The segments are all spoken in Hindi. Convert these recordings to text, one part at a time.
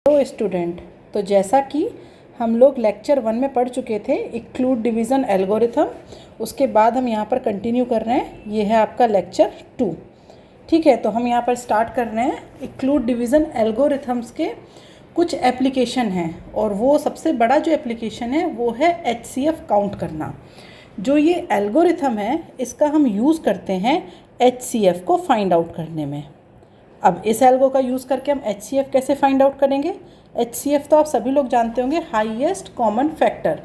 हेलो स्टूडेंट, तो जैसा कि हम लोग लेक्चर 1 में पढ़ चुके थे इंक्लूड डिवीज़न एल्गोरिथम, उसके बाद हम यहाँ पर कंटिन्यू कर रहे हैं। ये है आपका लेक्चर 2। ठीक है, तो हम यहाँ पर स्टार्ट कर रहे हैं। इंक्लूड डिवीज़न एल्गोरिथम्स के कुछ एप्लीकेशन हैं, और वो सबसे बड़ा जो एप्लीकेशन है वो है HCF काउंट करना। जो ये एल्गोरिथम है इसका हम यूज़ करते हैं HCF को फाइंड आउट करने में। अब इस एल्गो का यूज़ करके हम HCF कैसे फाइंड आउट करेंगे? HCF तो आप सभी लोग जानते होंगे, हाईएस्ट कॉमन फैक्टर।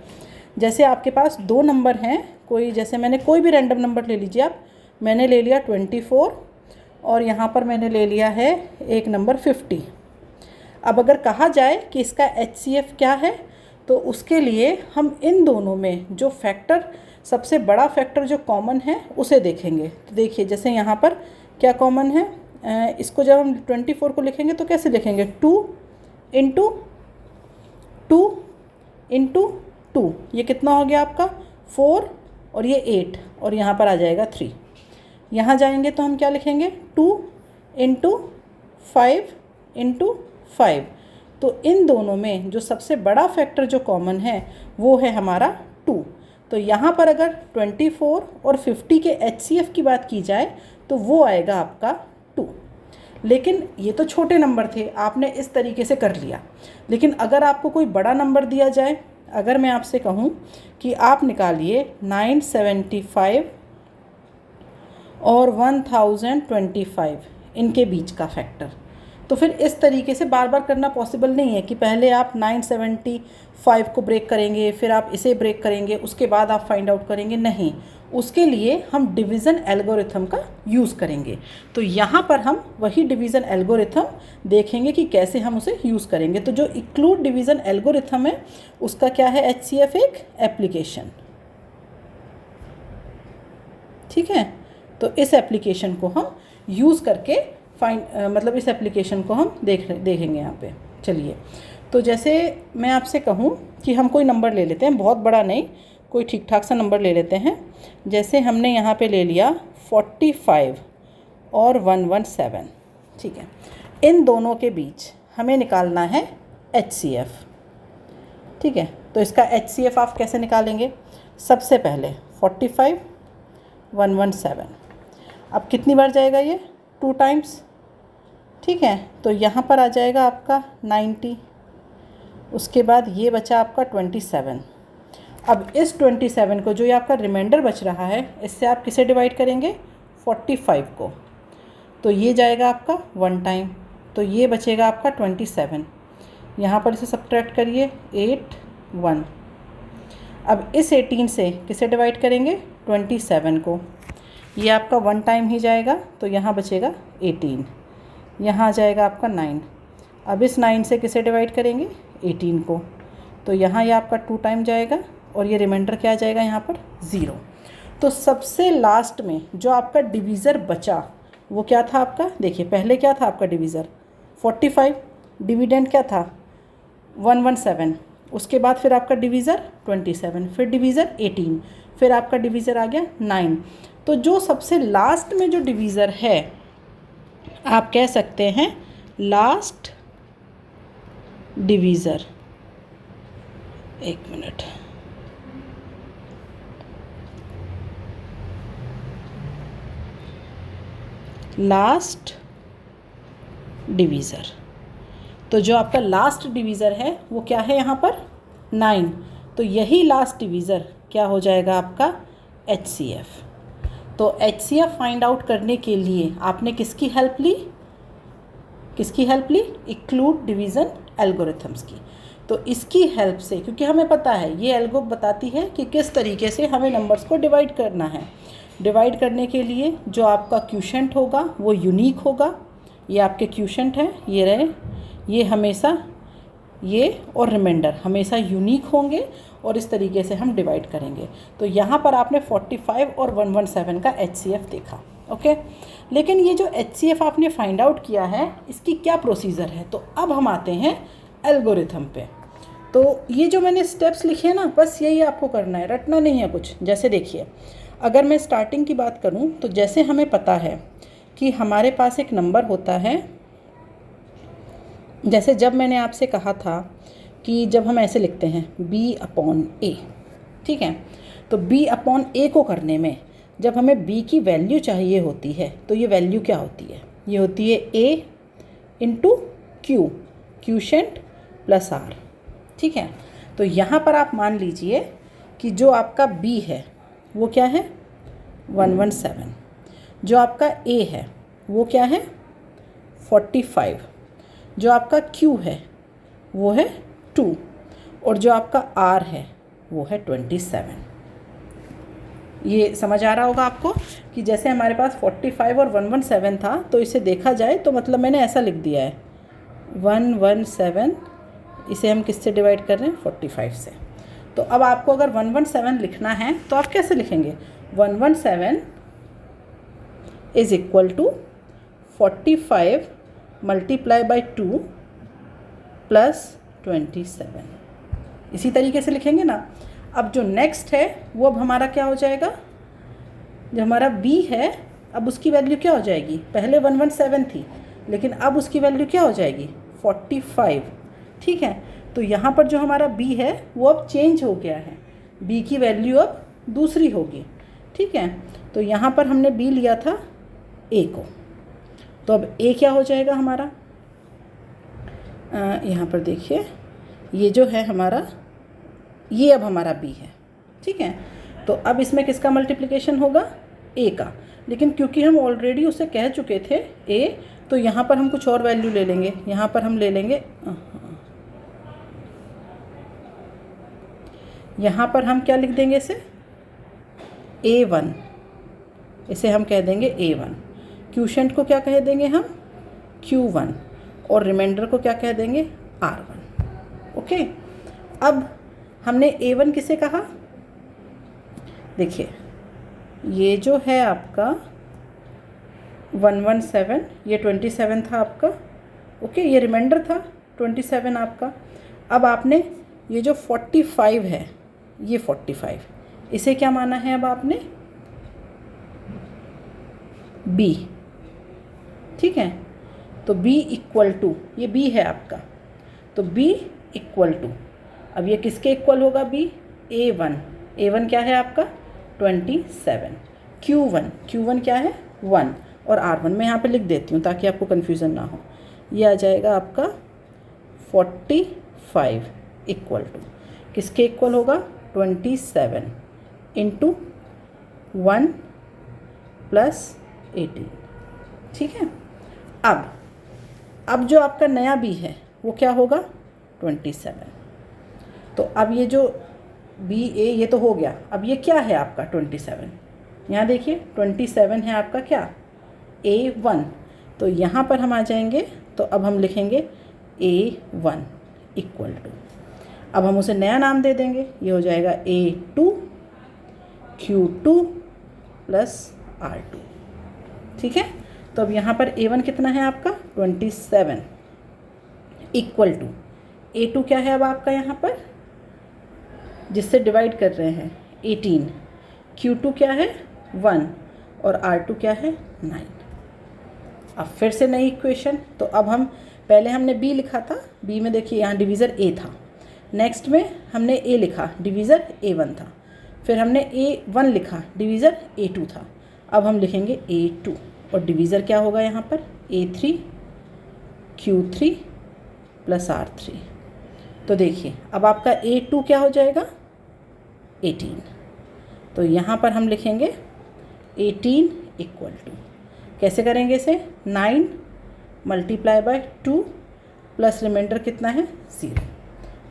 जैसे आपके पास दो नंबर हैं, कोई जैसे मैंने कोई भी रैंडम नंबर ले लीजिए आप। मैंने ले लिया 24 और यहाँ पर मैंने ले लिया है एक नंबर 50। अब अगर कहा जाए कि इसका HCF क्या है, तो उसके लिए हम इन दोनों में जो फैक्टर, सबसे बड़ा फैक्टर जो कॉमन है उसे देखेंगे। तो देखिए, जैसे यहाँ पर क्या कॉमन है, इसको जब हम 24 को लिखेंगे तो कैसे लिखेंगे? 2 इंटू 2 इंटू 2, ये कितना हो गया आपका? 4, और ये 8, और यहाँ पर आ जाएगा 3। यहाँ जाएंगे तो हम क्या लिखेंगे? 2 इंटू 5 इंटू 5। तो इन दोनों में जो सबसे बड़ा फैक्टर जो कॉमन है वो है हमारा 2। तो यहाँ पर अगर 24 और 50 के HCF की बात की जाए तो वो आएगा आपका 2। लेकिन ये तो छोटे नंबर थे, आपने इस तरीके से कर लिया। लेकिन अगर आपको कोई बड़ा नंबर दिया जाए, अगर मैं आपसे कहूँ कि आप निकालिए 975 और 1025, इनके बीच का फैक्टर, तो फिर इस तरीके से बार बार करना पॉसिबल नहीं है कि पहले आप 975 को ब्रेक करेंगे, फिर आप इसे ब्रेक करेंगे, उसके बाद आप फाइंड आउट करेंगे। नहीं, उसके लिए हम डिवीज़न एल्गोरिथम का यूज़ करेंगे। तो यहाँ पर हम वही डिवीज़न एल्गोरिथम देखेंगे कि कैसे हम उसे यूज़ करेंगे। तो जो इंक्लूड डिवीज़न एल्गोरिथम है उसका क्या है? HCF एक एप्लीकेशन। ठीक है, तो इस एप्लीकेशन को हम यूज़ करके मतलब इस एप्लीकेशन को हम देखेंगे यहाँ पे। चलिए, तो जैसे मैं आपसे कहूँ कि हम कोई नंबर ले लेते हैं, बहुत बड़ा नहीं, कोई ठीक ठाक सा नंबर ले लेते हैं। जैसे हमने यहाँ पे ले लिया 45 और 117। ठीक है, इन दोनों के बीच हमें निकालना है HCF। ठीक है, तो इसका HCF आप कैसे निकालेंगे? सबसे पहले 45 117, अब कितनी बार जाएगा ये? 2 टाइम्स। ठीक है, तो यहाँ पर आ जाएगा आपका 90, उसके बाद ये बचा आपका 27। अब इस 27 को, जो ये आपका रिमाइंडर बच रहा है, इससे आप किसे डिवाइड करेंगे? 45 को। तो ये जाएगा आपका 1 टाइम, तो ये बचेगा आपका 27। यहाँ पर इसे सब्ट्रैक्ट करिए, 8 1। अब इस 18 से किसे डिवाइड करेंगे? 27 को। ये आपका 1 टाइम ही जाएगा, तो यहाँ बचेगा 18। यहाँ आ जाएगा आपका 9। अब इस 9 से किसे डिवाइड करेंगे? 18 को। तो यहाँ ये आपका 2 टाइम जाएगा, और ये रिमाइंडर क्या आ जाएगा यहाँ पर? 0। तो सबसे लास्ट में जो आपका डिवीज़र बचा वो क्या था आपका? देखिए, पहले क्या था आपका डिवीज़र? 45, डिविडेंड क्या था? 117, उसके बाद फिर आपका डिवीज़र 27, फिर डिवीज़र 18, फिर आपका डिवीज़र आ गया 9। तो जो सबसे लास्ट में जो डिवीज़र है, आप कह सकते हैं लास्ट डिवीज़र। एक मिनट, लास्ट डिवीज़र। तो जो आपका लास्ट डिवीज़र है वो क्या है यहाँ पर? 9। तो यही लास्ट डिवीज़र क्या हो जाएगा आपका? HCF। तो HCF फाइंड आउट करने के लिए आपने किसकी हेल्प ली? किसकी हेल्प ली? इंक्लूड डिवीज़न एल्गोरिथम्स की। तो इसकी हेल्प से, क्योंकि हमें पता है ये एल्गो बताती है कि किस तरीके से हमें नंबर्स को डिवाइड करना है। डिवाइड करने के लिए जो आपका क्वोशिएंट होगा वो यूनिक होगा। ये आपके क्वोशिएंट हैं, ये रहे, ये हमेशा, ये और रिमाइंडर हमेशा यूनिक होंगे, और इस तरीके से हम डिवाइड करेंगे। तो यहाँ पर आपने 45 और 117 का HCF देखा। ओके, लेकिन ये जो HCF आपने फाइंड आउट किया है, इसकी क्या प्रोसीजर है? तो अब हम आते हैं एल्गोरिथम पे। तो ये जो मैंने स्टेप्स लिखे हैं ना, बस यही आपको करना है, रटना नहीं है कुछ। जैसे देखिए, अगर मैं स्टार्टिंग की बात करूँ तो जैसे हमें पता है कि हमारे पास एक नंबर होता है जैसे जब मैंने आपसे कहा था कि जब हम ऐसे लिखते हैं b/a, ठीक है, तो b/a को करने में जब हमें b की वैल्यू चाहिए होती है तो ये वैल्यू क्या होती है? ये होती है a into q, quotient plus r, ठीक है। तो यहाँ पर आप मान लीजिए कि जो आपका b है वो क्या है 117, जो आपका a है वो क्या है 45, जो आपका q है वो है 2 और जो आपका r है वो है 27। ये समझ आ रहा होगा आपको कि जैसे हमारे पास 45 और 117 था, तो इसे देखा जाए तो मतलब मैंने ऐसा लिख दिया है 117, इसे हम किससे डिवाइड कर रहे हैं 45 से। तो अब आपको अगर 117 लिखना है तो आप कैसे लिखेंगे? 117 is equal to 45 multiply by 2 plus 27, इसी तरीके से लिखेंगे ना। अब जो नेक्स्ट है वो अब हमारा क्या हो जाएगा? जो हमारा b है अब उसकी वैल्यू क्या हो जाएगी? पहले 117 थी लेकिन अब उसकी वैल्यू क्या हो जाएगी 45, ठीक है। तो यहाँ पर जो हमारा b है वो अब चेंज हो गया है, b की वैल्यू अब दूसरी होगी, ठीक है। तो यहाँ पर हमने b लिया था a को, तो अब a क्या हो जाएगा हमारा? यहाँ पर देखिए ये जो है हमारा, ये अब हमारा b है, ठीक है। तो अब इसमें किसका मल्टीप्लिकेशन होगा? a का, लेकिन क्योंकि हम ऑलरेडी उसे कह चुके थे a, तो यहाँ पर हम कुछ और वैल्यू ले लेंगे। यहाँ पर हम ले लेंगे, यहाँ पर हम क्या लिख देंगे इसे a1, इसे हम कह देंगे a1, क्यूशेंट को क्या कह देंगे हम q1 और रिमाइंडर को क्या कह देंगे r1, ओके। अब हमने a1 किसे कहा? देखिए ये जो है आपका 117, ये 27 था आपका, ओके, ये रिमाइंडर था 27 आपका। अब आपने ये जो 45 है, ये 45, इसे क्या माना है अब आपने? b, ठीक है। तो b इक्वल टू, ये b है आपका, तो b इक्वल टू, अब ये किसके इक्वल होगा b? a1, a1 क्या है आपका 27, q1 क्या है 1 और r1 मैं यहाँ पे लिख देती हूँ ताकि आपको कन्फ्यूज़न ना हो। ये आ जाएगा आपका 45 इक्वल टू किसके इक्वल होगा 27 इंटू 1 प्लस 18, ठीक है। अब जो आपका नया b है वो क्या होगा 27। तो अब ये जो b a ये तो हो गया, अब ये क्या है आपका 27, यहाँ देखिए 27 है आपका क्या a1, तो यहाँ पर हम आ जाएंगे तो अब हम लिखेंगे a1 इक्वल टू, अब हम उसे नया नाम दे देंगे, ये हो जाएगा a2 q2 प्लस r2, ठीक है। तो अब यहाँ पर a1 कितना है आपका 27 इक्वल टू a2 क्या है अब आपका यहाँ पर जिससे डिवाइड कर रहे हैं 18, q2 क्या है 1 और r2 क्या है 9। अब फिर से नई इक्वेशन, तो अब हम पहले हमने b लिखा था, b में देखिए यहाँ डिवीज़र a था, नेक्स्ट में हमने a लिखा, डिवीज़र a1 था, फिर हमने a1 लिखा, डिवीज़र a2 था। अब हम लिखेंगे a2 और डिवीज़र क्या होगा यहाँ पर a3 q3 प्लस r3। तो देखिए अब आपका a2 क्या हो जाएगा 18, तो यहाँ पर हम लिखेंगे 18 इक्वल टू, कैसे करेंगे इसे 9 मल्टीप्लाई बाय 2 प्लस रिमाइंडर कितना है 0।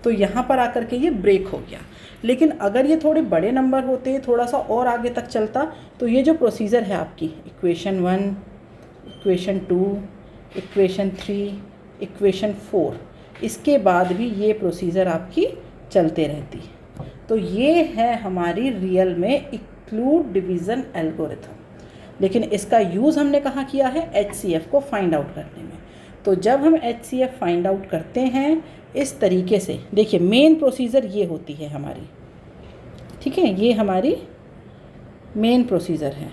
तो यहाँ पर आकर के ये ब्रेक हो गया। लेकिन अगर ये थोड़े बड़े नंबर होते, थोड़ा सा और आगे तक चलता, तो ये जो प्रोसीजर है आपकी इक्वेशन 1, इक्वेशन 2, इक्वेशन 3, इक्वेशन 4, इसके बाद भी ये प्रोसीजर आपकी चलते रहती है। तो ये है हमारी रियल में इंक्लूड डिवीज़न एल्गोरिथम। लेकिन इसका यूज़ हमने कहाँ किया है HCF को फाइंड आउट करने में। तो जब हम HCF फाइंड आउट करते हैं इस तरीके से, देखिए मेन प्रोसीजर ये होती है हमारी, ठीक है, ये हमारी मेन प्रोसीजर है।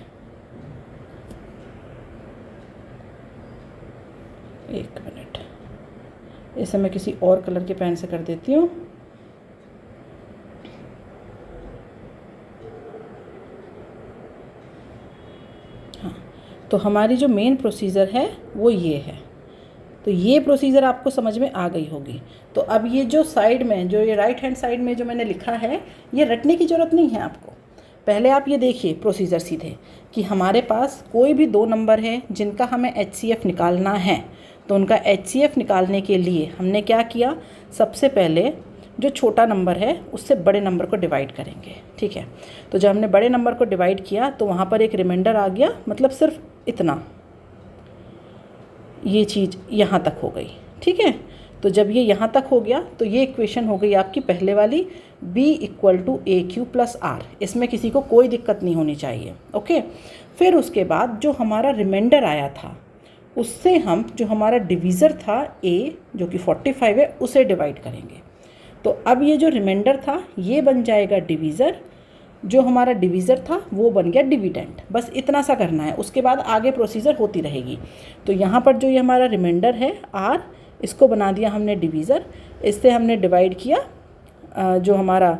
एक मिनट, इसे मैं किसी और कलर के पेन से कर देती हूँ। हाँ, तो हमारी जो मेन प्रोसीजर है वो ये है। तो ये प्रोसीजर आपको समझ में आ गई होगी। तो अब ये जो साइड में, जो ये राइट हैंड साइड में जो मैंने लिखा है, ये रटने की ज़रूरत नहीं है आपको। पहले आप ये देखिए प्रोसीजर सीधे कि हमारे पास कोई भी दो नंबर है जिनका हमें HCF निकालना है। तो उनका HCF निकालने के लिए हमने क्या किया, सबसे पहले जो छोटा नंबर है उससे बड़े नंबर को डिवाइड करेंगे। ठीक है, तो जब हमने बड़े नंबर को डिवाइड किया तो वहाँ पर एक रिमाइंडर आ गया, मतलब सिर्फ इतना, ये चीज़ यहाँ तक हो गई। ठीक है, तो जब ये यहाँ तक हो गया तो ये इक्वेशन हो गई आपकी पहले वाली, b = AQ + R। इसमें किसी को कोई दिक्कत नहीं होनी चाहिए। ओके, फिर उसके बाद जो हमारा रिमाइंडर आया था उससे हम जो हमारा डिवीज़र था a जो कि 45 है उसे डिवाइड करेंगे। तो अब ये जो रिमाइंडर था ये बन जाएगा डिवीज़र, जो हमारा डिवीज़र था वो बन गया डिविडेंड। बस इतना सा करना है, उसके बाद आगे प्रोसीजर होती रहेगी। तो यहाँ पर जो ये हमारा रिमाइंडर है r, इसको बना दिया हमने डिवीज़र, इससे हमने डिवाइड किया जो हमारा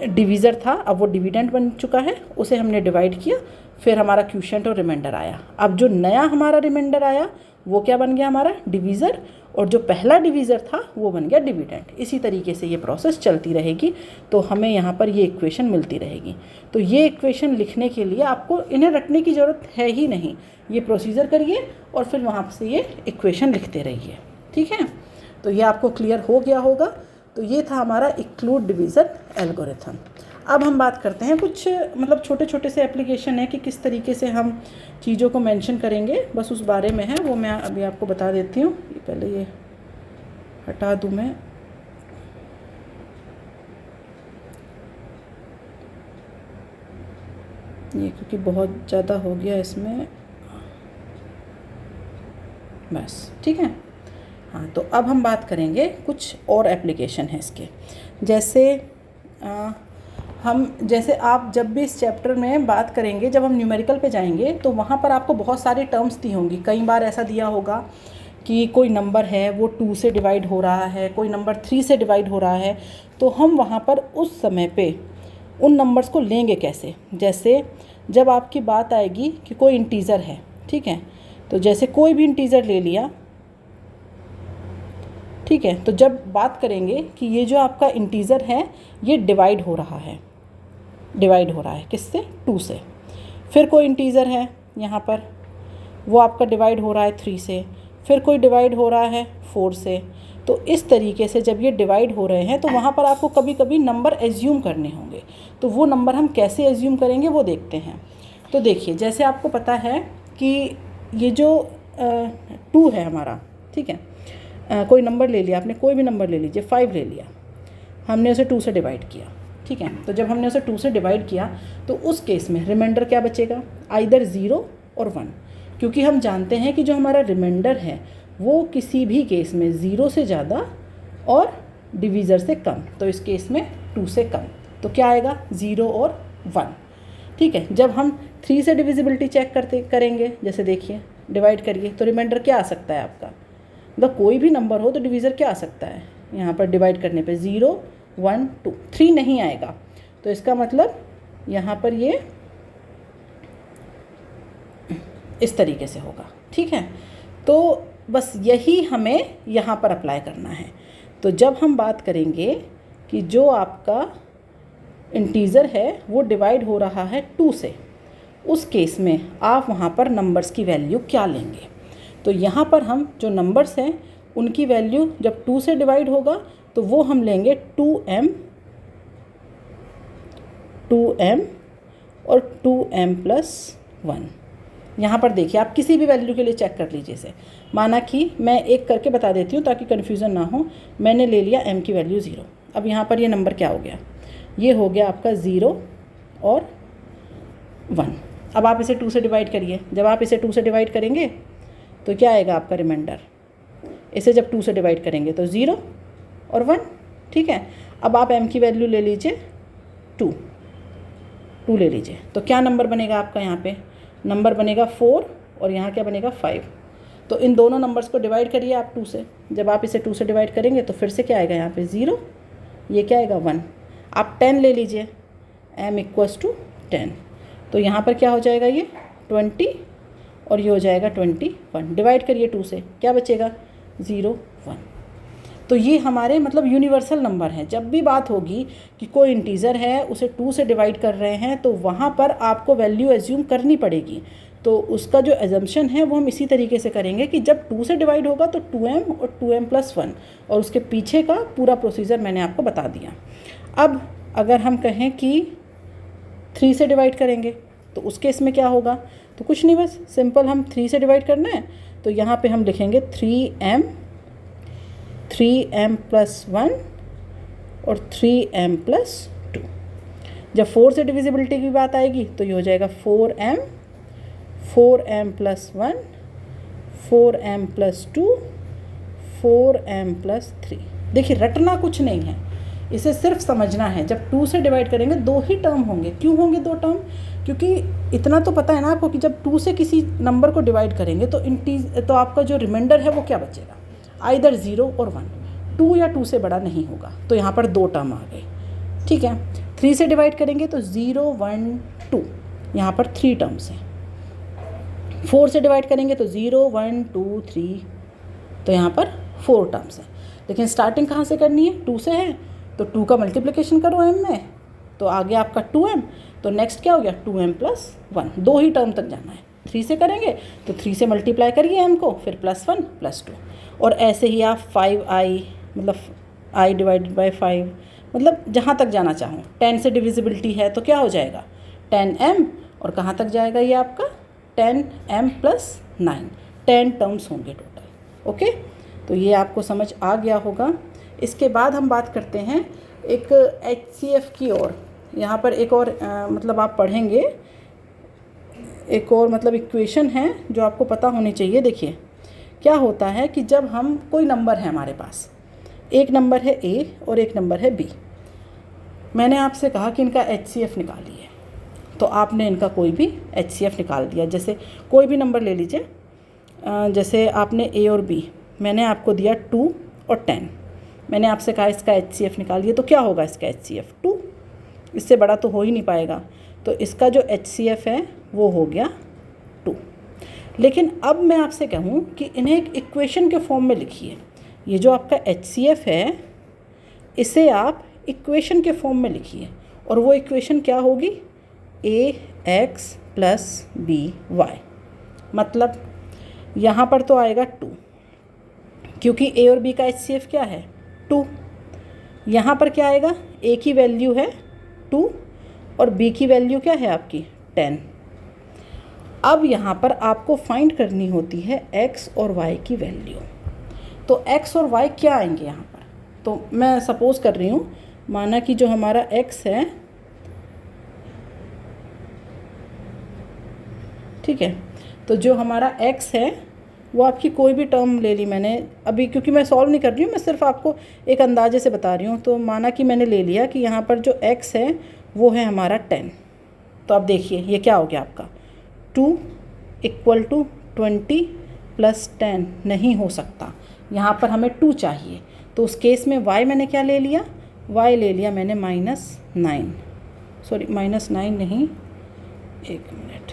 डिवीज़र था, अब वो डिविडेंड बन चुका है, उसे हमने डिवाइड किया, फिर हमारा क्वोशिएंट और रिमाइंडर आया। अब जो नया हमारा रिमाइंडर आया वो क्या बन गया, हमारा डिवीज़र, और जो पहला डिवीज़र था वो बन गया डिविडेंड। इसी तरीके से ये प्रोसेस चलती रहेगी, तो हमें यहाँ पर ये इक्वेशन मिलती रहेगी। तो ये इक्वेशन लिखने के लिए आपको इन्हें रटने की ज़रूरत है ही नहीं, ये प्रोसीजर करिए और फिर वहाँ से ये इक्वेशन लिखते रहिए। ठीक है, तो ये आपको क्लियर हो गया होगा। तो ये था हमारा इंक्लूड डिवीज़न एल्गोरिथम। अब हम बात करते हैं कुछ मतलब छोटे छोटे से एप्लीकेशन है कि किस तरीके से हम चीज़ों को मेंशन करेंगे, बस उस बारे में है, वो मैं अभी आपको बता देती हूँ। पहले ये हटा दूँ मैं, ये क्योंकि बहुत ज़्यादा हो गया इसमें, बस ठीक है। हाँ, तो अब हम बात करेंगे कुछ और एप्लीकेशन है इसके। जैसे आप जब भी इस चैप्टर में बात करेंगे, जब हम न्यूमेरिकल पे जाएंगे तो वहाँ पर आपको बहुत सारी टर्म्स दी होंगी। कई बार ऐसा दिया होगा कि कोई नंबर है वो 2 से डिवाइड हो रहा है, कोई नंबर 3 से डिवाइड हो रहा है, तो हम वहाँ पर उस समय पे उन नंबर्स को लेंगे कैसे। जैसे जब आपकी बात आएगी कि कोई इंटीज़र है, ठीक है, तो जैसे कोई भी इंटीज़र ले लिया, ठीक है, तो जब बात करेंगे कि ये जो आपका इंटीज़र है ये डिवाइड हो रहा है किससे, 2 से। फिर कोई इंटीज़र है यहाँ पर, वो आपका डिवाइड हो रहा है 3 से, फिर कोई डिवाइड हो रहा है 4 से। तो इस तरीके से जब ये डिवाइड हो रहे हैं तो वहाँ पर आपको कभी कभी नंबर एज्यूम करने होंगे। तो वो नंबर हम कैसे एज्यूम करेंगे वो देखते हैं। तो देखिए, जैसे आपको पता है कि ये जो 2 है हमारा, ठीक है, कोई नंबर ले लिया आपने, कोई भी नंबर ले लीजिए, 5 ले लिया, हमने उसे 2 से डिवाइड किया, ठीक है। तो जब हमने उसे 2 से डिवाइड किया तो उस केस में रिमाइंडर क्या बचेगा, आइदर 0 और 1, क्योंकि हम जानते हैं कि जो हमारा रिमाइंडर है वो किसी भी केस में 0 से ज़्यादा और डिवीज़र से कम, तो इस केस में 2 से कम, तो क्या आएगा 0 और 1, ठीक है। जब हम 3 से डिविजिबिलिटी चेक करेंगे, जैसे देखिए डिवाइड करिए तो रिमाइंडर क्या आ सकता है आपका, मतलब कोई भी नंबर हो तो डिवीज़र क्या आ सकता है, यहाँ पर डिवाइड करने पे 0 1 2 3 नहीं आएगा। तो इसका मतलब यहाँ पर ये इस तरीके से होगा, ठीक है। तो बस यही हमें यहाँ पर अप्लाई करना है। तो जब हम बात करेंगे कि जो आपका इंटीज़र है वो डिवाइड हो रहा है 2 से, उस केस में आप वहाँ पर नंबर्स की वैल्यू क्या लेंगे। तो यहाँ पर हम जो नंबर्स हैं उनकी वैल्यू जब 2 से डिवाइड होगा तो वो हम लेंगे 2m और 2m+1। यहाँ पर देखिए, आप किसी भी वैल्यू के लिए चेक कर लीजिए इसे। माना कि मैं एक करके बता देती हूँ ताकि कन्फ्यूज़न ना हो। मैंने ले लिया m की वैल्यू 0। अब यहाँ पर ये नंबर क्या हो गया, ये हो गया आपका 0 और 1। अब आप इसे 2 से डिवाइड करिए। जब आप इसे 2 से डिवाइड करेंगे तो क्या आएगा आपका रिमाइंडर, इसे जब 2 से डिवाइड करेंगे तो 0 और 1, ठीक है। अब आप m की वैल्यू ले लीजिए 2 ले लीजिए, तो क्या नंबर बनेगा आपका, यहाँ पे नंबर बनेगा 4 और यहाँ क्या बनेगा 5। तो इन दोनों नंबर्स को डिवाइड करिए आप 2 से। जब आप इसे 2 से डिवाइड करेंगे तो फिर से क्या आएगा यहाँ पे 0, ये क्या आएगा 1। आप 10 ले लीजिए, m = 10, तो यहाँ पर क्या हो जाएगा ये 20 और ये हो जाएगा 21। डिवाइड करिए 2 से, क्या बचेगा 0, 1। तो ये हमारे मतलब यूनिवर्सल नंबर हैं। जब भी बात होगी कि कोई इंटीज़र है उसे 2 से डिवाइड कर रहे हैं तो वहाँ पर आपको वैल्यू एज्यूम करनी पड़ेगी। तो उसका जो एजम्पशन है वो हम इसी तरीके से करेंगे कि जब 2 से डिवाइड होगा तो 2m और 2m+1, और उसके पीछे का पूरा प्रोसीजर मैंने आपको बता दिया। अब अगर हम कहें कि 3 से डिवाइड करेंगे तो उस केस में क्या होगा, तो कुछ नहीं, बस सिंपल हम 3 से डिवाइड करना है। तो यहाँ पे हम लिखेंगे 3m+1 और 3m+2। जब 4 से डिविजिबिलिटी की बात आएगी तो ये हो जाएगा 4m+1, 4m+2, 4m+3। देखिए रटना कुछ नहीं है, इसे सिर्फ समझना है। जब 2 से डिवाइड करेंगे 2 ही टर्म होंगे। क्यों होंगे 2 टर्म? क्योंकि इतना तो पता है ना आपको कि जब 2 से किसी नंबर को डिवाइड करेंगे तो आपका जो रिमाइंडर है वो क्या बचेगा, आइदर 0 और 1। 2 या 2 से बड़ा नहीं होगा, तो यहाँ पर 2 टर्म आ गए। ठीक है, 3 से डिवाइड करेंगे तो 0, 1, 2, यहाँ पर 3 टर्म्स हैं। 4 से डिवाइड करेंगे तो 0, 1, 2, 3, तो यहाँ पर 4 टर्म्स हैं। लेकिन स्टार्टिंग कहाँ से करनी है, 2 से है, तो 2 का मल्टीप्लिकेशन करो m में, तो आगे आपका 2m, तो नेक्स्ट क्या हो गया 2m+1। 2 ही टर्म तक जाना है। 3 से करेंगे तो 3 से मल्टीप्लाई करिए m को, फिर +1, +2, और ऐसे ही आप 5i मतलब i / 5 मतलब जहाँ तक जाना चाहूँ। 10 से डिविजिबिलिटी है तो क्या हो जाएगा 10m, और कहाँ तक जाएगा ये आपका 10m+9। 10 टर्म्स होंगे टोटल। ओके, तो ये आपको समझ आ गया होगा। इसके बाद हम बात करते हैं एक HCF की ओर। यहाँ पर एक और मतलब आप पढ़ेंगे, एक और मतलब इक्वेशन है जो आपको पता होनी चाहिए। देखिए क्या होता है कि जब हम कोई नंबर है हमारे पास, एक नंबर है A और एक नंबर है B। मैंने आपसे कहा कि इनका HCF निकालिए, तो आपने इनका कोई भी HCF निकाल दिया। जैसे कोई भी नंबर ले लीजिए, जैसे आपने A और B, मैंने आपको दिया 2 और 10। मैंने आपसे कहा इसका HCF निकालिए, तो क्या होगा इसका HCF 2, इससे बड़ा तो हो ही नहीं पाएगा। तो इसका जो HCF है वो हो गया 2। लेकिन अब मैं आपसे कहूँ कि इन्हें एक इक्वेशन के फॉर्म में लिखिए। ये जो आपका HCF है इसे आप इक्वेशन के फॉर्म में लिखिए, और वो इक्वेशन क्या होगी ax + by। मतलब यहाँ पर तो आएगा 2, क्योंकि a और b का HCF क्या है 2। यहाँ पर क्या आएगा, a की वैल्यू है 2 और b की वैल्यू क्या है आपकी 10। अब यहाँ पर आपको फाइंड करनी होती है x और y की वैल्यू। तो x और y क्या आएंगे यहाँ पर, तो मैं सपोज़ कर रही हूँ, माना कि जो हमारा x है, ठीक है, तो जो हमारा x है वो आपकी कोई भी टर्म ले ली मैंने अभी, क्योंकि मैं सॉल्व नहीं कर रही हूँ, मैं सिर्फ आपको एक अंदाजे से बता रही हूँ। तो माना कि मैंने ले लिया कि यहाँ पर जो x है वो है हमारा 10। तो अब देखिए ये क्या हो गया आपका 2 = 20 + 10 नहीं हो सकता, यहाँ पर हमें 2 चाहिए। तो उस केस में y मैंने क्या ले लिया, y ले लिया मैंने -9, सॉरी -9 नहीं, एक मिनट,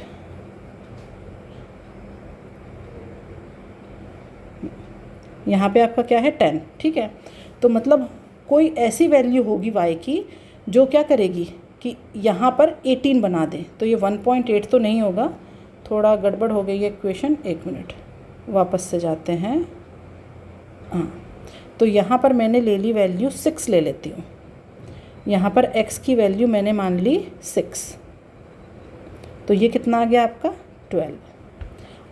यहाँ पे आपका क्या है 10। ठीक है, तो मतलब कोई ऐसी वैल्यू होगी y की जो क्या करेगी कि यहाँ पर 18 बना दे। तो ये 1.8 तो नहीं होगा, थोड़ा गड़बड़ हो गई है इक्वेशन, एक मिनट वापस से जाते हैं। हाँ, तो यहाँ पर मैंने ले ली वैल्यू 6 ले लेती हूँ। यहाँ पर x की वैल्यू मैंने मान ली 6, तो ये कितना आ गया आपका 12।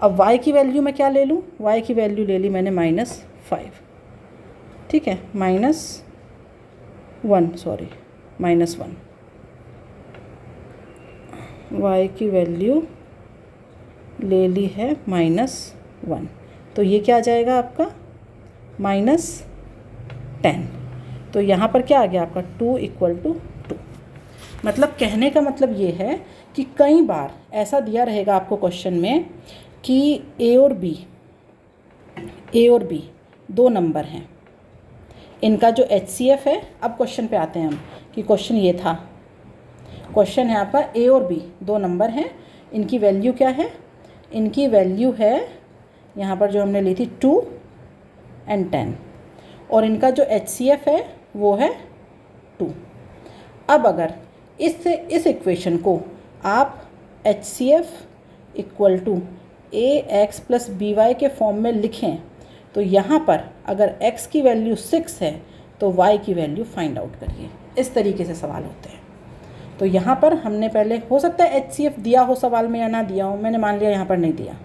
अब y की वैल्यू मैं क्या ले लूँ, y की वैल्यू ले ली मैंने -5। ठीक है, -1 सॉरी -1, y की वैल्यू ले ली है -1, तो ये क्या आ जाएगा आपका -10। तो यहाँ पर क्या आ गया आपका 2 = 2। मतलब कहने का मतलब ये है कि कई बार ऐसा दिया रहेगा आपको क्वेश्चन में कि a और b ए और बी दो नंबर हैं, इनका जो HCF है, अब क्वेश्चन पे आते हैं हम कि क्वेश्चन ये था, क्वेश्चन है आपका ए और बी दो नंबर हैं, इनकी वैल्यू क्या है, इनकी वैल्यू है यहाँ पर जो हमने ली थी 2 और 10, और इनका जो HCF है वो है 2। अब अगर इस इक्वेशन को आप HCF equal to AX plus BY के फॉर्म में लिखें तो यहाँ पर अगर x की वैल्यू 6 है तो y की वैल्यू फाइंड आउट करिए। इस तरीके से सवाल होते हैं। तो यहाँ पर हमने पहले, हो सकता है HCF दिया हो सवाल में या ना दिया हो, मैंने मान लिया यहाँ पर नहीं दिया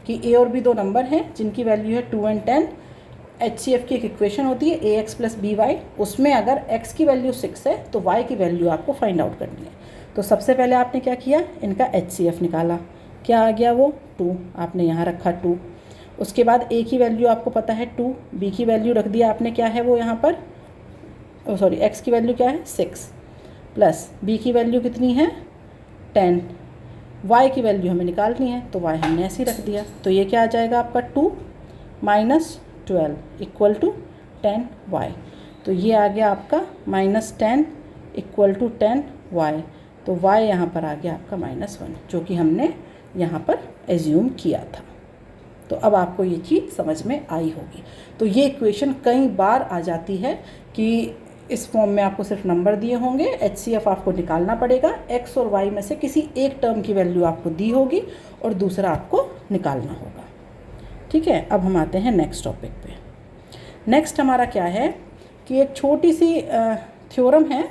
कि A और B दो नंबर हैं जिनकी वैल्यू है 2 और 10। HCF की एक इक्वेशन होती है AX प्लस BY, उसमें अगर x की वैल्यू 6 है तो y की वैल्यू आपको फाइंड आउट करनी है। तो सबसे पहले आपने क्या किया, इनका HCF निकाला, क्या आ गया वो 2, आपने यहाँ रखा 2। उसके बाद A की वैल्यू आपको पता है 2, B की वैल्यू रख दिया आपने, क्या है वो यहाँ पर, सॉरी x की वैल्यू क्या है 6, प्लस B की वैल्यू कितनी है 10, y की वैल्यू हमें निकालनी है तो y हमने ऐसे ही रख दिया। तो ये क्या आ जाएगा आपका 2 माइनस 12 इक्वल टू 10y। तो ये आ गया आपका -10 इक्वल टू 10y। तो y यहाँ पर आ गया आपका -1, जो कि हमने यहाँ पर एज्यूम किया था। तो अब आपको ये चीज़ समझ में आई होगी। तो ये इक्वेशन कई बार आ जाती है कि इस फॉर्म में आपको सिर्फ नंबर दिए होंगे, HCF आपको निकालना पड़ेगा, x और y में से किसी एक टर्म की वैल्यू आपको दी होगी और दूसरा आपको निकालना होगा। ठीक है, अब हम आते हैं नेक्स्ट टॉपिक पे। नेक्स्ट हमारा क्या है कि एक छोटी सी थ्योरम है।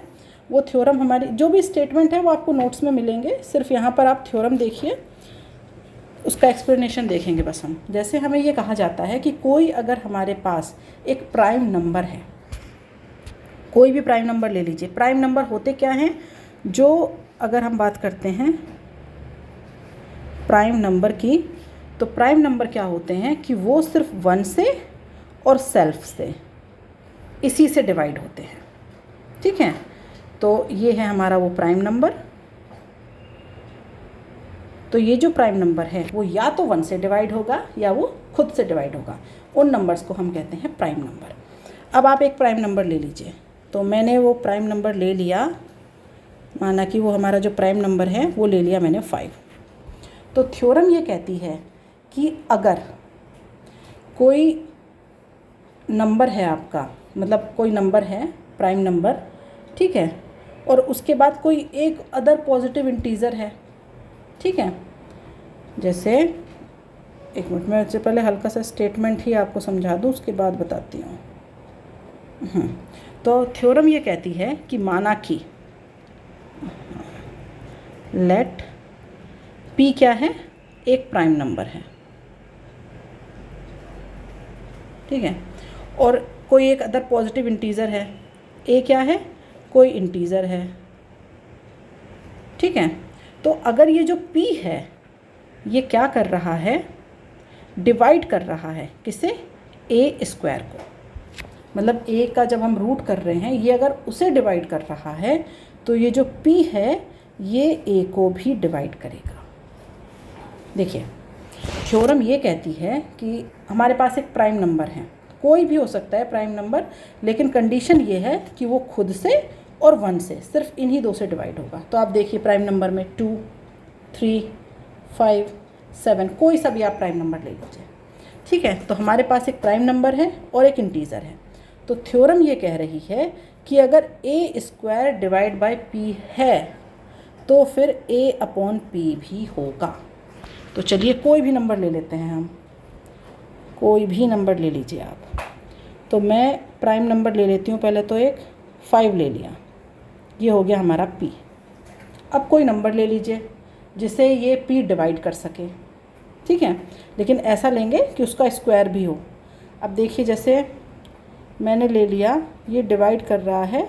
वो थ्योरम हमारी, जो भी स्टेटमेंट है वो आपको नोट्स में मिलेंगे, सिर्फ यहाँ पर आप थ्योरम देखिए, उसका एक्सप्लेनेशन देखेंगे बस हम। जैसे हमें ये कहा जाता है कि कोई अगर हमारे पास एक प्राइम नंबर है, कोई भी प्राइम नंबर ले लीजिए। प्राइम नंबर होते क्या हैं, जो अगर हम बात करते हैं प्राइम नंबर की, तो प्राइम नंबर क्या होते हैं कि वो सिर्फ 1 से और सेल्फ से, इसी से डिवाइड होते हैं। ठीक है, तो ये है हमारा वो प्राइम नंबर। तो ये जो प्राइम नंबर है वो या तो 1 से डिवाइड होगा या वो खुद से डिवाइड होगा। उन नंबर्स को हम कहते हैं प्राइम नंबर। अब आप एक प्राइम नंबर ले लीजिए। तो मैंने वो प्राइम नंबर ले लिया, माना कि वो हमारा जो प्राइम नंबर है वो ले लिया मैंने 5। तो थ्योरम ये कहती है कि अगर कोई नंबर है आपका, मतलब कोई नंबर है प्राइम नंबर, ठीक है, और उसके बाद कोई एक अदर पॉजिटिव इंटीजर है, ठीक है, जैसे एक मिनट में, इससे पहले हल्का सा स्टेटमेंट ही आपको समझा दूँ, उसके बाद बताती हूँ। तो थ्योरम ये कहती है कि माना कि लेट p क्या है, एक प्राइम नंबर है, ठीक है, और कोई एक अदर पॉजिटिव इंटीजर है, a क्या है, कोई इंटीजर है, ठीक है। तो अगर ये जो p है ये क्या कर रहा है, डिवाइड कर रहा है किसे, a स्क्वायर को, मतलब a का जब हम रूट कर रहे हैं ये अगर उसे डिवाइड कर रहा है तो ये जो p है ये a को भी डिवाइड करेगा। देखिए, थ्योरम ये कहती है कि हमारे पास एक प्राइम नंबर है, कोई भी हो सकता है प्राइम नंबर, लेकिन कंडीशन ये है कि वो खुद से और 1 से, सिर्फ इन्हीं दो से डिवाइड होगा। तो आप देखिए प्राइम नंबर में 2, 3, 5, 7, कोई सा भी आप प्राइम नंबर ले लीजिए, ठीक है। तो हमारे पास एक प्राइम नंबर है और एक इंटीजर है। तो थ्योरम ये कह रही है कि अगर a square divide by p है तो फिर a अपॉन p भी होगा। तो चलिए कोई भी नंबर ले लेते हैं हम, कोई भी नंबर ले लीजिए आप। तो मैं प्राइम नंबर ले लेती हूँ, पहले तो एक 5 ले लिया, ये हो गया हमारा p। अब कोई नंबर ले लीजिए जिसे ये p डिवाइड कर सके, ठीक है, लेकिन ऐसा लेंगे कि उसका स्क्वायर भी हो। अब देखिए, जैसे मैंने ले लिया, ये डिवाइड कर रहा है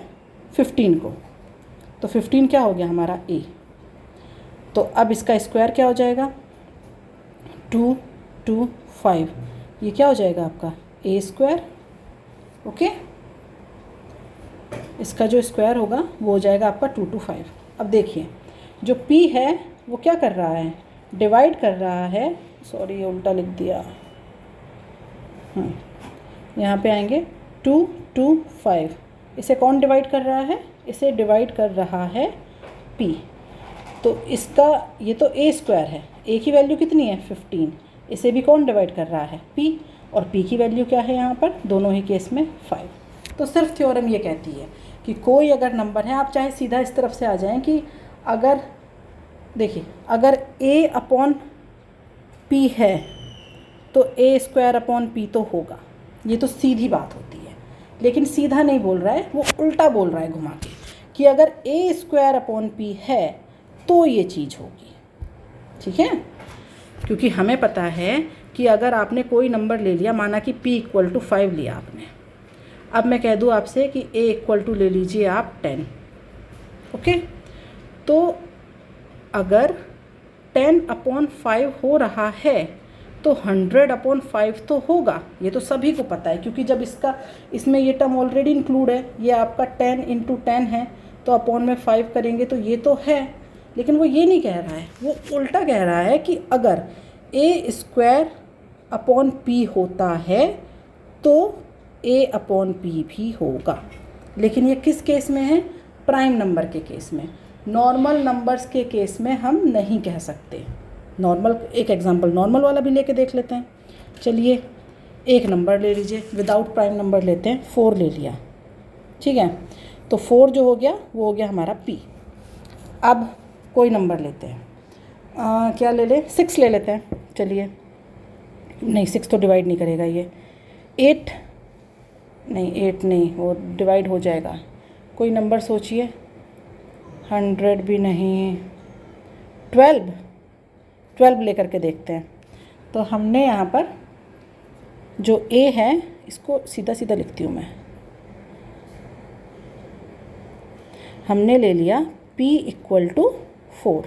15 को, तो 15 क्या हो गया हमारा a। तो अब इसका स्क्वायर क्या हो जाएगा, 2, 2, 5, ये क्या हो जाएगा आपका a स्क्वायर, ओके। इसका जो स्क्वायर होगा वो हो जाएगा आपका 2 to 5। अब देखिए जो p है वो क्या कर रहा है, डिवाइड कर रहा है, सॉरी ये उल्टा लिख दिया, यहाँ पे आएंगे 2 2 5। इसे कौन डिवाइड कर रहा है? इसे डिवाइड कर रहा है p। तो इसका ये तो a स्क्वायर है, a की वैल्यू कितनी है 15, इसे भी कौन डिवाइड कर रहा है p, और p की वैल्यू क्या है यहाँ पर दोनों ही केस में 5। तो सिर्फ थ्योरम ये कहती है कि कोई अगर नंबर है, आप चाहे सीधा इस तरफ से आ जाएं कि अगर देखिए अगर a अपॉन p है तो a स्क्वायर अपॉन p तो होगा, ये तो सीधी बात होती है। लेकिन सीधा नहीं बोल रहा है, वो उल्टा बोल रहा है घुमा के कि अगर a स्क्वायर अपॉन p है तो ये चीज़ होगी। ठीक है, क्योंकि हमें पता है कि अगर आपने कोई नंबर ले लिया, माना कि p इक्वल टू 5 लिया आपने, अब मैं कह दूँ आपसे कि a इक्वल टू ले लीजिए आप 10। ओके, तो अगर 10 अपॉन 5 हो रहा है तो 100 अपॉन 5 तो होगा, ये तो सभी को पता है, क्योंकि जब इसमें ये टर्म ऑलरेडी इंक्लूड है, ये आपका 10 इंटू 10 है, तो अपॉन में 5 करेंगे तो ये तो है। लेकिन वो ये नहीं कह रहा है, वो उल्टा कह रहा है कि अगर a स्क्वायर अपॉन p होता है तो a अपॉन p भी होगा। लेकिन ये किस केस में है? प्राइम नंबर के केस में। नॉर्मल नंबर्स के केस में हम नहीं कह सकते। नॉर्मल, एक एग्जांपल नॉर्मल वाला भी लेके देख लेते हैं। चलिए एक नंबर ले लीजिए, विदाउट प्राइम नंबर लेते हैं, 4 ले लिया। ठीक है, तो 4 जो हो गया वो हो गया हमारा p। अब कोई नंबर लेते हैं, क्या ले लें? 6 ले लेते हैं। चलिए, नहीं 6 तो डिवाइड नहीं करेगा ये। 8 नहीं, वो डिवाइड हो जाएगा। कोई नंबर सोचिए, 100 भी नहीं, 12 लेकर के देखते हैं। तो हमने यहाँ पर जो a है इसको सीधा सीधा लिखती हूँ मैं, हमने ले लिया p इक्वल टू 4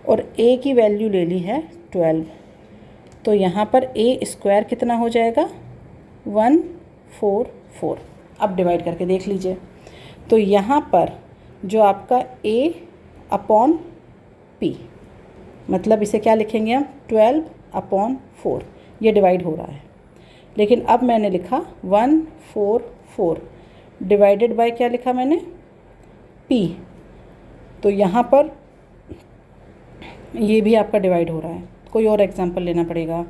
और a की वैल्यू ले ली है 12। तो यहाँ पर a स्क्वायर कितना हो जाएगा? 144। अब डिवाइड करके देख लीजिए। तो यहाँ पर जो आपका a अपॉन p, मतलब इसे क्या लिखेंगे हम? 12 अपॉन 4, ये डिवाइड हो रहा है। लेकिन अब मैंने लिखा 144 डिवाइडेड बाय क्या लिखा मैंने? p। तो यहाँ पर ये भी आपका डिवाइड हो रहा है। कोई और एग्जांपल लेना पड़ेगा।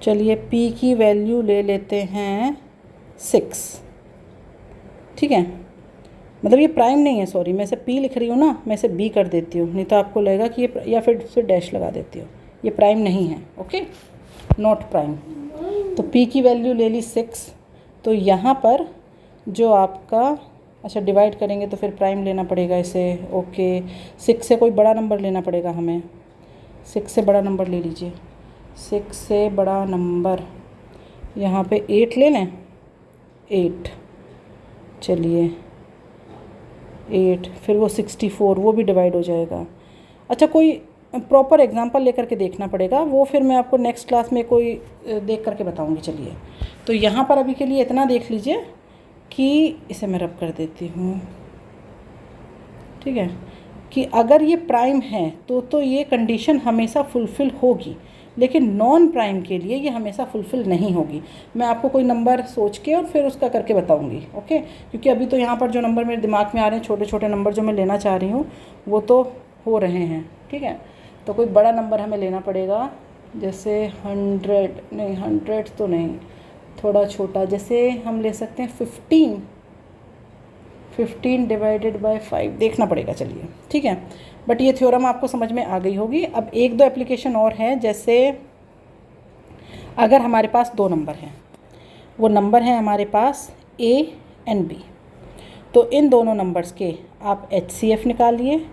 चलिए p की वैल्यू ले लेते हैं 6। ठीक है, मतलब ये प्राइम नहीं है, सॉरी, मैं इसे p लिख रही हूँ ना, मैं इसे b कर देती हूँ, नहीं तो आपको लगेगा कि ये, या फिर डैश लगा देती हूँ, ये प्राइम नहीं है। Okay, not prime. तो p की वैल्यू ले ली 6। तो यहाँ पर जो आपका, अच्छा डिवाइड करेंगे तो फिर प्राइम लेना पड़ेगा इसे। ओके, 6 से कोई बड़ा नंबर लेना पड़ेगा हमें। 6 से बड़ा नंबर ले लीजिए। 6 से बड़ा नंबर यहाँ पे 8 ले लें। 8, चलिए 8, फिर वो 64, वो भी डिवाइड हो जाएगा। अच्छा, कोई प्रॉपर एग्जांपल लेकर के देखना पड़ेगा, वो फिर मैं आपको नेक्स्ट क्लास में कोई देख करके बताऊंगी। चलिए, तो यहाँ पर अभी के लिए इतना देख लीजिए कि इसे मैं रब कर देती हूँ। ठीक है, कि अगर ये प्राइम है तो ये कंडीशन हमेशा फुलफ़िल होगी, लेकिन नॉन प्राइम के लिए ये हमेशा फुलफ़िल नहीं होगी। मैं आपको कोई नंबर सोच के और फिर उसका करके बताऊंगी। ओके, क्योंकि अभी तो यहाँ पर जो नंबर मेरे दिमाग में आ रहे हैं, छोटे छोटे नंबर जो मैं लेना चाह रही हूँ, वो तो हो रहे हैं। ठीक है, तो कोई बड़ा नंबर हमें लेना पड़ेगा, जैसे 100 नहीं, 100 तो नहीं, थोड़ा छोटा, जैसे हम ले सकते हैं 15 डिवाइडेड बाय 5, देखना पड़ेगा। चलिए ठीक है, बट ये थ्योरम आपको समझ में आ गई होगी। अब एक दो एप्लीकेशन और हैं, जैसे अगर हमारे पास 2 नंबर हैं, वो नंबर हैं हमारे पास a एंड b, तो इन दोनों नंबर्स के आप HCF निकालिए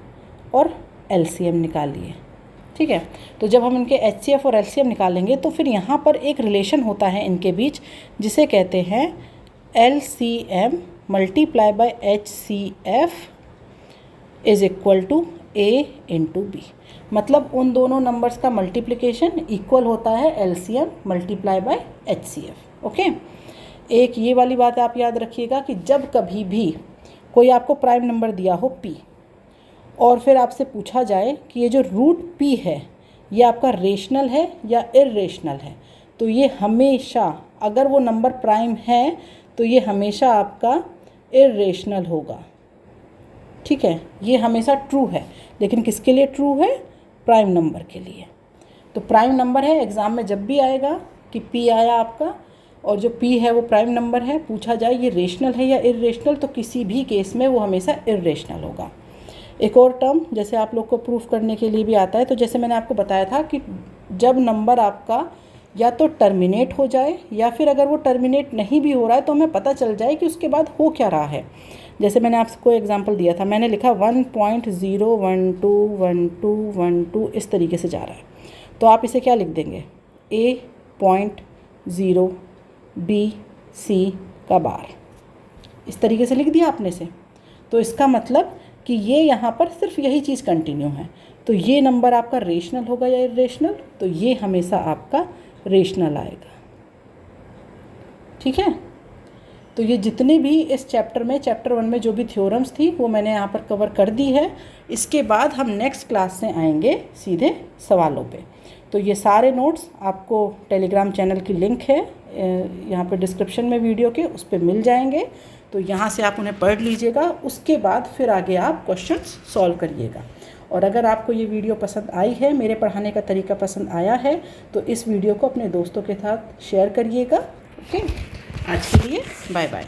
और LCM निकालिए। ठीक है, तो जब हम इनके HCF और LCM निकालेंगे तो फिर यहाँ पर एक रिलेशन होता है इनके बीच, जिसे कहते हैं LCM multiply by HCF is equal to A into B। मतलब उन दोनों नंबर्स का मल्टीप्लिकेशन इक्वल होता है LCM multiply by HCF। Okay, एक ये वाली बात आप याद रखिएगा कि जब कभी भी कोई आपको प्राइम नंबर दिया हो P, और फिर आपसे पूछा जाए कि ये जो रूट P है ये आपका रेशनल है या इर्रेशनल है। तो ये हमेशा, अगर वो नंबर प्राइम है तो ये हमेशा आपका इर्रेशनल होगा। ठीक है, ये हमेशा ट्रू है। लेकिन किसके लिए ट्रू है? प्राइम नंबर के लिए। तो प्राइम नंबर है, एग्ज़ाम में जब भी आएगा कि p आया आपका और जो p है वो प्राइम नंबर है, पूछा जाए ये रेशनल है या इर्रेशनल, तो किसी भी केस में वो हमेशा इर्रेशनल होगा। एक और टर्म जैसे आप लोग को प्रूफ करने के लिए भी आता है, तो जैसे मैंने आपको बताया था कि जब नंबर आपका या तो टर्मिनेट हो जाए या फिर अगर वो टर्मिनेट नहीं भी हो रहा है तो हमें पता चल जाए कि उसके बाद हो क्या रहा है। जैसे मैंने आपको एग्जांपल दिया था, मैंने लिखा 1.0121212 इस तरीके से जा रहा है, तो आप इसे क्या लिख देंगे? A.0 B C का बार, इस तरीके से लिख दिया आपने से। तो इसका मतलब कि ये यहाँ पर सिर्फ यही चीज़ कंटिन्यू है। तो ये नंबर आपका रेशनल होगा या इर्रेशनल? तो ये हमेशा आपका रेशनल आएगा। ठीक है, तो ये जितने भी इस चैप्टर में, चैप्टर 1 में जो भी थ्योरम्स थी वो मैंने यहाँ पर कवर कर दी है। इसके बाद हम नेक्स्ट क्लास से आएंगे सीधे सवालों पे। तो ये सारे नोट्स आपको टेलीग्राम चैनल की लिंक है यहाँ पर डिस्क्रिप्शन में वीडियो के, उस पर मिल जाएंगे। तो यहाँ से आप उन्हें पढ़ लीजिएगा, उसके बाद फिर आगे आप क्वेश्चंस सॉल्व करिएगा। और अगर आपको ये वीडियो पसंद आई है, मेरे पढ़ाने का तरीका पसंद आया है, तो इस वीडियो को अपने दोस्तों के साथ शेयर करिएगा। ओके, आज के लिए बाय बाय।